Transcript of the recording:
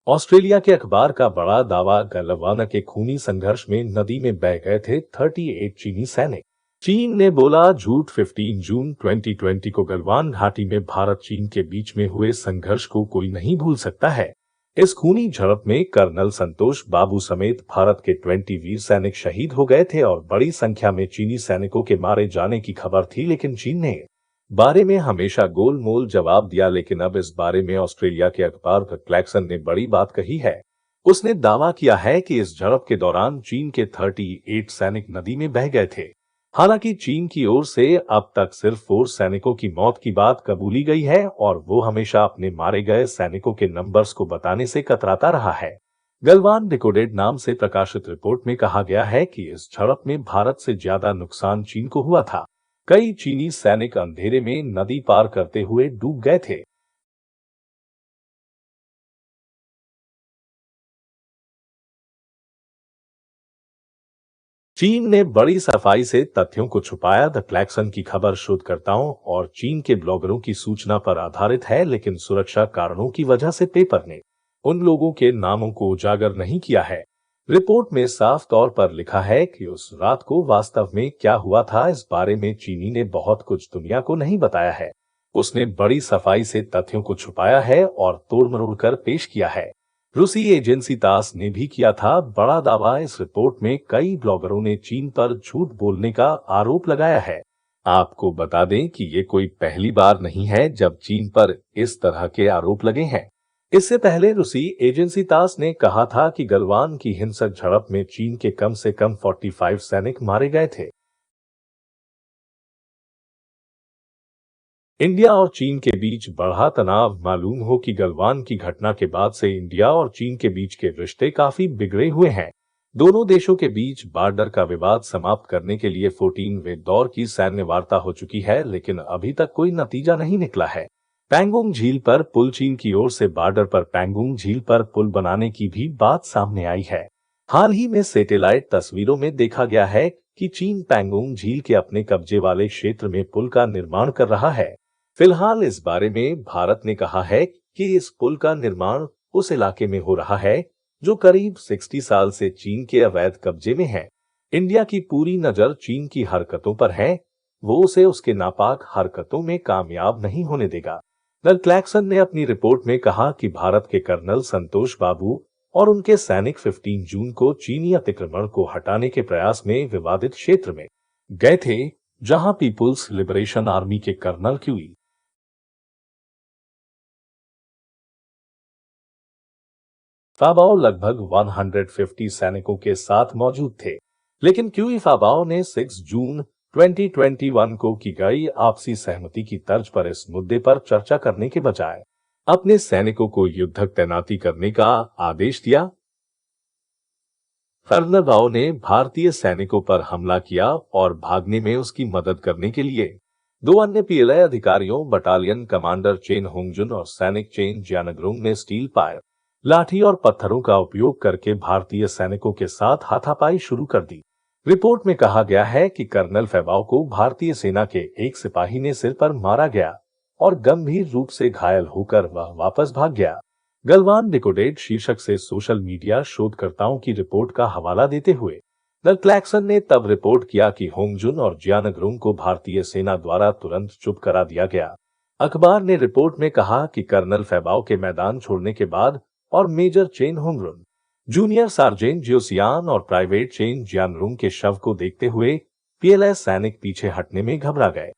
Australia के अखबार का बड़ा दावा, गलवान के खूनी संघर्ष में नदी में बह गए थे 38 चीनी सैनिक। चीन ने बोला झूठ। 15 जून 2020 को गलवान घाटी में भारत चीन के बीच में हुए संघर्ष को कोई नहीं भूल सकता है। इस खूनी झड़प में कर्नल संतोष बाबू समेत भारत के 20 वीर सैनिक शहीद हो गए थे और बड़ी संख्या में चीनी सैनिकों के मारे जाने की खबर थी, लेकिन चीन ने बारे में हमेशा गोलमोल जवाब दिया। लेकिन अब इस बारे में ऑस्ट्रेलिया के अखबार द क्लैक्सन ने बड़ी बात कही है। उसने दावा किया है कि इस झड़प के दौरान चीन के 38 सैनिक नदी में बह गए थे। हालांकि चीन की ओर से अब तक सिर्फ 4 सैनिकों की मौत की बात कबूली गई है और वो हमेशा अपने मारे गए सैनिकों के नंबर्स को बताने से कतराता रहा है। गलवान डिकोडेड नाम से प्रकाशित रिपोर्ट में कहा गया है कि इस झड़प में भारत से ज्यादा नुकसान चीन को हुआ था। कई चीनी सैनिक अंधेरे में नदी पार करते हुए डूब गए थे। चीन ने बड़ी सफाई से तथ्यों को छुपाया। द क्लैक्सन की खबर शोधकर्ताओं और चीन के ब्लॉगरों की सूचना पर आधारित है, लेकिन सुरक्षा कारणों की वजह से पेपर ने उन लोगों के नामों को उजागर नहीं किया है। रिपोर्ट में साफ तौर पर लिखा है कि उस रात को वास्तव में क्या हुआ था, इस बारे में चीनी ने बहुत कुछ दुनिया को नहीं बताया है। उसने बड़ी सफाई से तथ्यों को छुपाया है और तोड़-मरोड़ कर पेश किया है। रूसी एजेंसी तास ने भी किया था बड़ा दावा। इस रिपोर्ट में कई ब्लॉगरों ने चीन पर झूठ बोलने का आरोप लगाया है। आपको बता दें कि ये कोई पहली बार नहीं है जब चीन पर इस तरह के आरोप लगे हैं। इससे पहले रूसी एजेंसी तास ने कहा था कि गलवान की हिंसक झड़प में चीन के कम से कम 45 सैनिक मारे गए थे। इंडिया और चीन के बीच बढ़ा तनाव। मालूम हो कि गलवान की घटना के बाद से इंडिया और चीन के बीच के रिश्ते काफी बिगड़े हुए हैं। दोनों देशों के बीच बॉर्डर का विवाद समाप्त करने के लिए 14वें दौर की सैन्य वार्ता हो चुकी है, लेकिन अभी तक कोई नतीजा नहीं निकला है। पैंगोंग झील पर पुल, चीन की ओर से बॉर्डर पर पैंगोंग झील पर पुल बनाने की भी बात सामने आई है। हाल ही में सैटेलाइट तस्वीरों में देखा गया है कि चीन पैंगोंग झील के अपने कब्जे वाले क्षेत्र में पुल का निर्माण कर रहा है। फिलहाल इस बारे में भारत ने कहा है कि इस पुल का निर्माण उस इलाके में हो रहा है जो करीब 60 साल से चीन के अवैध कब्जे में है। इंडिया की पूरी नजर चीन की हरकतों पर है। वो उसे उसके नापाक हरकतों में कामयाब नहीं होने देगा। द क्लैक्सन ने अपनी रिपोर्ट में कहा कि भारत के कर्नल संतोष बाबू और उनके सैनिक 15 जून को चीनी अतिक्रमण को हटाने के प्रयास में विवादित क्षेत्र में गए थे, जहां पीपुल्स लिबरेशन आर्मी के कर्नल क्यूई फाबाओ लगभग 150 सैनिकों के साथ मौजूद थे। लेकिन क्यूई फाबाओ ने 6 जून 2021 को की गई आपसी सहमति की तर्ज पर इस मुद्दे पर चर्चा करने के बजाय अपने सैनिकों को युद्धक तैनाती करने का आदेश दिया। कर्नल राव ने भारतीय सैनिकों पर हमला किया और भागने में उसकी मदद करने के लिए 2 अन्य पीएलए अधिकारियों, बटालियन कमांडर चेन होंगजुन और सैनिक चेन जियानग्रोंग ने स्टील पायर, लाठी और पत्थरों का उपयोग करके भारतीय सैनिकों के साथ हाथापाई शुरू कर दी। रिपोर्ट में कहा गया है कि कर्नल फैबाओ को भारतीय सेना के एक सिपाही ने सिर पर मारा गया और गंभीर रूप से घायल होकर वह वापस भाग गया। गलवान डिकोडेड शीर्षक से सोशल मीडिया शोधकर्ताओं की रिपोर्ट का हवाला देते हुए द क्लैक्सन ने तब रिपोर्ट किया कि होंगजुन और जियानग्रोंग को भारतीय सेना द्वारा तुरंत चुप करा दिया गया। अखबार ने रिपोर्ट में कहा कि कर्नल फैबाओ के मैदान छोड़ने के बाद और मेजर चेन होंगरुन, जूनियर सार्जेंट जियोसियान और प्राइवेट चेन जियानरुंग के शव को देखते हुए पीएलए सैनिक पीछे हटने में घबरा गए।